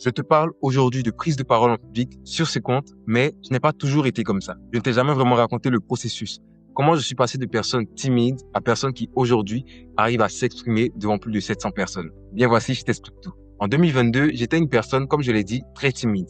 Je te parle aujourd'hui de prise de parole en public sur ce compte, mais je n'ai pas toujours été comme ça. Je ne t'ai jamais vraiment raconté le processus. Comment je suis passé de personnes timides à personnes qui aujourd'hui arrivent à s'exprimer devant plus de 700 personnes. Bien voici, je t'explique tout. En 2022, j'étais une personne, comme je l'ai dit, très timide.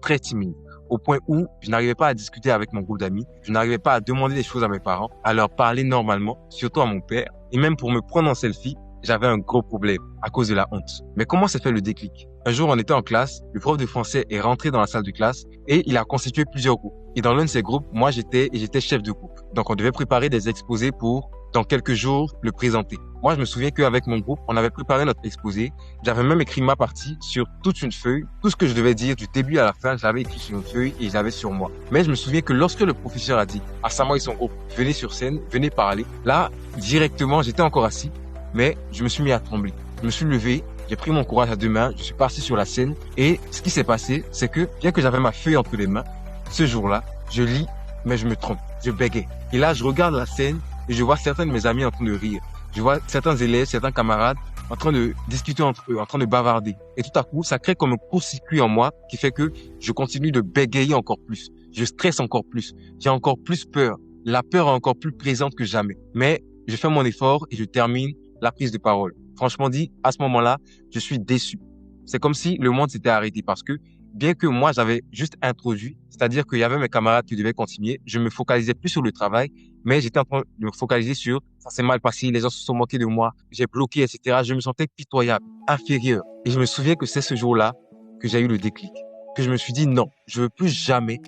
Très timide. Au point où je n'arrivais pas à discuter avec mon groupe d'amis, je n'arrivais pas à demander des choses à mes parents, à leur parler normalement, surtout à mon père. Et même pour me prendre en selfie, j'avais un gros problème à cause de la honte. Mais comment s'est fait le déclic? Un jour, on était en classe, le prof de français est rentré dans la salle de classe et il a constitué plusieurs groupes. Et dans l'un de ces groupes, moi j'étais chef de groupe. Donc on devait préparer des exposés pour, dans quelques jours, le présenter. Moi, je me souviens qu'avec mon groupe, on avait préparé notre exposé. J'avais même écrit ma partie sur toute une feuille. Tout ce que je devais dire du début à la fin, j'avais écrit sur une feuille et j'avais sur moi. Mais je me souviens que lorsque le professeur a dit à Samoa et son groupe, venez sur scène, venez parler, là, directement, j'étais encore assis. Mais je me suis mis à trembler. Je me suis levé, j'ai pris mon courage à deux mains, je suis parti sur la scène et ce qui s'est passé, c'est que bien que j'avais ma feuille entre les mains, ce jour-là, je lis, mais je me trompe, je bégayais. Et là, je regarde la scène et je vois certains de mes amis en train de rire. Je vois certains élèves, certains camarades en train de discuter entre eux, en train de bavarder. Et tout à coup, ça crée comme un court-circuit en moi qui fait que je continue de bégayer encore plus. Je stresse encore plus. J'ai encore plus peur. La peur est encore plus présente que jamais. Mais je fais mon effort et je termine la prise de parole. Franchement dit, à ce moment-là, je suis déçu. C'est comme si le monde s'était arrêté parce que bien que moi, j'avais juste introduit, c'est-à-dire qu'il y avait mes camarades qui devaient continuer, je me focalisais plus sur le travail, mais j'étais en train de me focaliser sur ça s'est mal passé, les gens se sont moqués de moi, j'ai bloqué, etc. Je me sentais pitoyable, inférieur. Et je me souviens que c'est ce jour-là que j'ai eu le déclic, que je me suis dit non, je veux plus jamais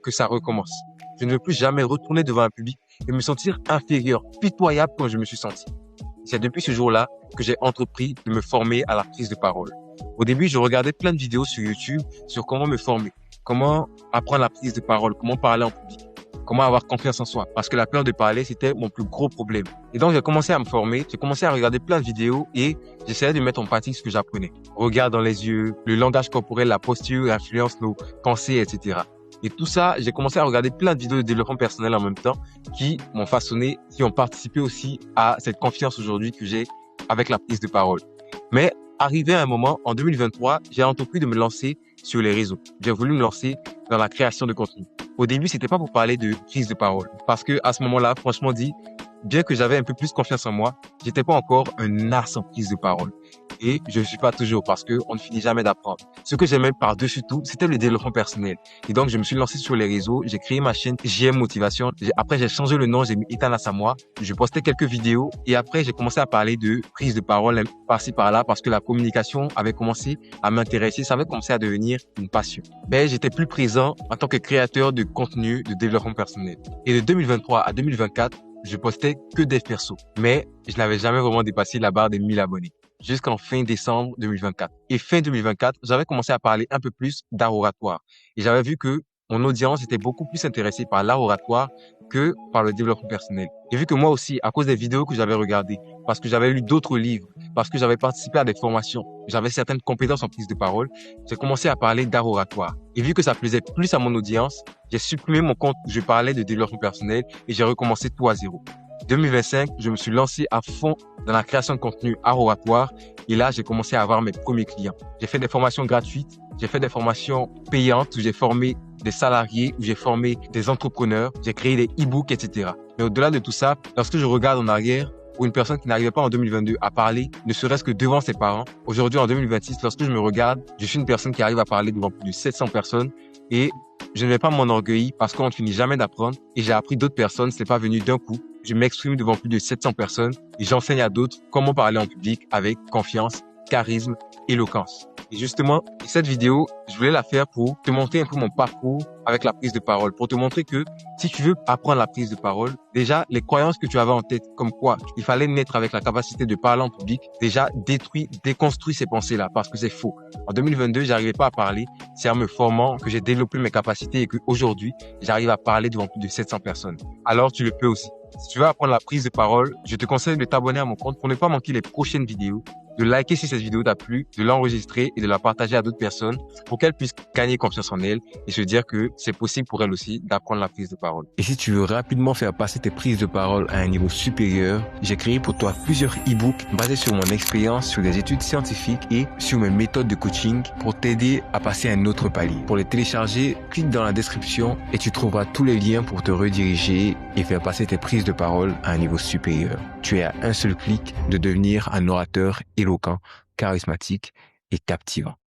que ça recommence. Je ne veux plus jamais retourner devant un public et me sentir inférieur, pitoyable comme je me suis senti. C'est depuis ce jour-là que j'ai entrepris de me former à la prise de parole. Au début, je regardais plein de vidéos sur YouTube sur comment me former, comment apprendre la prise de parole, comment parler en public, comment avoir confiance en soi. Parce que la peur de parler, c'était mon plus gros problème. Et donc, j'ai commencé à me former, j'ai commencé à regarder plein de vidéos et j'essayais de mettre en pratique ce que j'apprenais. Regard dans les yeux, le langage corporel, la posture influence nos pensées, etc. Et tout ça, j'ai commencé à regarder plein de vidéos de développement personnel en même temps qui m'ont façonné, qui ont participé aussi à cette confiance aujourd'hui que j'ai avec la prise de parole. Mais arrivé à un moment, en 2023, j'ai entrepris de me lancer sur les réseaux. J'ai voulu me lancer dans la création de contenu. Au début, c'était pas pour parler de prise de parole. Parce que à ce moment-là, franchement dit, bien que j'avais un peu plus confiance en moi, j'étais pas encore un as en prise de parole. Et je ne suis pas toujours parce que on ne finit jamais d'apprendre. Ce que j'aimais par-dessus tout, c'était le développement personnel. Et donc, je me suis lancé sur les réseaux, j'ai créé ma chaîne JM Motivation. Après, j'ai changé le nom, j'ai mis Ethan Asamoah. Je postais quelques vidéos et après, j'ai commencé à parler de prise de parole par-ci par-là parce que la communication avait commencé à m'intéresser. Ça avait commencé à devenir une passion. Mais j'étais plus présent en tant que créateur de contenu de développement personnel. Et de 2023 à 2024, je postais que des persos. Mais je n'avais jamais vraiment dépassé la barre des 1000 abonnés. Jusqu'en fin décembre 2024. Et fin 2024, j'avais commencé à parler un peu plus d'art oratoire. Et j'avais vu que mon audience était beaucoup plus intéressée par l'art oratoire que par le développement personnel. J'ai vu que moi aussi, à cause des vidéos que j'avais regardées, parce que j'avais lu d'autres livres, parce que j'avais participé à des formations, j'avais certaines compétences en prise de parole, j'ai commencé à parler d'art oratoire. Et vu que ça plaisait plus à mon audience, j'ai supprimé mon compte où je parlais de développement personnel et j'ai recommencé tout à zéro. 2025, je me suis lancé à fond dans la création de contenu art oratoire et là, j'ai commencé à avoir mes premiers clients. J'ai fait des formations gratuites, j'ai fait des formations payantes où j'ai formé des salariés, où j'ai formé des entrepreneurs, j'ai créé des e-books, etc. Mais au-delà de tout ça, lorsque je regarde en arrière, pour une personne qui n'arrivait pas en 2022 à parler, ne serait-ce que devant ses parents, aujourd'hui en 2026, lorsque je me regarde, je suis une personne qui arrive à parler devant plus de 700 personnes et je ne vais pas m'enorgueillir parce qu'on ne finit jamais d'apprendre et j'ai appris d'autres personnes, ce n'est pas venu d'un coup. Je m'exprime devant plus de 700 personnes et j'enseigne à d'autres comment parler en public avec confiance, charisme, éloquence. Et justement, cette vidéo, je voulais la faire pour te montrer un peu mon parcours avec la prise de parole, pour te montrer que si tu veux apprendre la prise de parole, déjà, les croyances que tu avais en tête, comme quoi il fallait naître avec la capacité de parler en public, déjà, déconstruis ces pensées-là, parce que c'est faux. En 2022, j'arrivais pas à parler, c'est en me formant que j'ai développé mes capacités et qu'aujourd'hui, j'arrive à parler devant plus de 700 personnes. Alors, tu le peux aussi. Si tu veux apprendre la prise de parole, je te conseille de t'abonner à mon compte pour ne pas manquer les prochaines vidéos. de liker si cette vidéo t'a plu, de l'enregistrer et de la partager à d'autres personnes pour qu'elles puissent gagner confiance en elles et se dire que c'est possible pour elles aussi d'apprendre la prise de parole. Et si tu veux rapidement faire passer tes prises de parole à un niveau supérieur, j'ai créé pour toi plusieurs e-books basés sur mon expérience, sur des études scientifiques et sur mes méthodes de coaching pour t'aider à passer à un autre palier. Pour les télécharger, clique dans la description et tu trouveras tous les liens pour te rediriger et faire passer tes prises de parole à un niveau supérieur. Tu es à un seul clic de devenir un orateur éloquent, charismatique et captivant.